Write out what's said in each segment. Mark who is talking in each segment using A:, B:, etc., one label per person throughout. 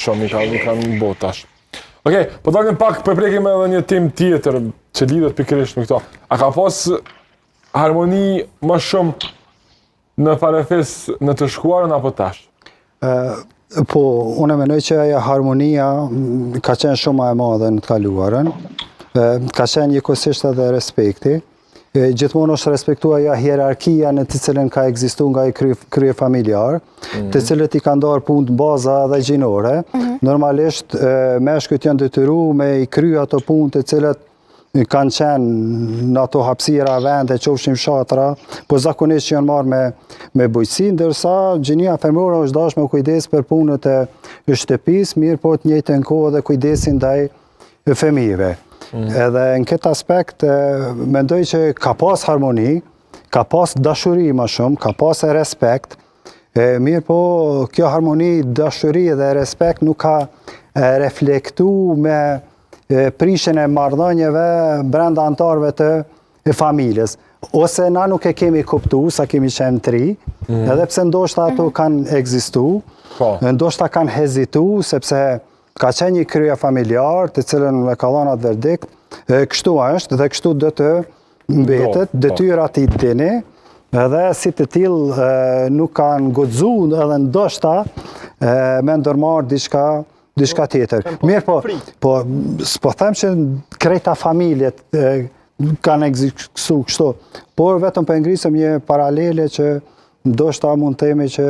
A: shumë i kanë botash. Okej, po dalim pak përprekim edhe një temë tjetër që lidhet pikërisht me këto. A ka pas harmoni më shumë në Farefis në të shkuarën apo tash?
B: Po, unë mendoj që ajo harmonia ka qenë shumë e madhe në të kaluarën. Ka qenë njëkohësisht edhe respekti. Gjithmonë është respektua ajo hierarkia në të cilën ka ekzistuar nga i krye familjar, të cilët i kanë ndarë punë baza dhe gjinore. Normalisht meshkujt janë detyruar me i krye ato punë të cilët kanë qenë në ato hapësira vende, qofshin fshatra, po zakonisht që janë marrë me bujqësi, ndërsa gjinia femrore është dashur me kujdes për punët e shtëpisë, mirë po të njëjtën kohë dhe kujdesin ndaj fëmijëve. Edhe në këtë aspekt mendoj që ka pas harmoni, ka pas dashuri më shumë, ka pas respekt, mirë po kjo harmoni, dashuri dhe respekt nuk ka reflektu me prishjen e marrëdhënieve brenda antarëve të familjes. Ose na nuk e kemi kuptu, sa kemi qenë tri, edhe pse ndoshta ato kanë ekzistu, ndoshta kanë hezitu, sepse ka qenë një krye familjar të cilën me ka dhënë atë verdikt, kështu është dhe kështu do të mbetet, detyrat i dini, edhe si të tillë nuk kanë guxuar edhe ndoshta me ndërmarrë diçka tjetër. Mirë po s'po them që krejta familjet kanë ekzistuar kështu, por vetëm po ngrisëm një paralele që ndoshta mund të themi që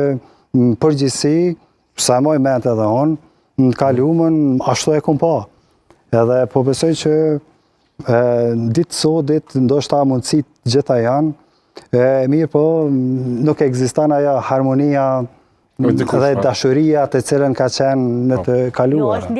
B: në përgjithësi, sa më mend edhe unë, në kalumën ashtu e kom pa. Edhe po besoj që ditë sodit ndoshta mundësit gjitha janë, mirë po nuk ekziston ajo harmonia dhe dashuria të cilën ka qenë në të kaluarën.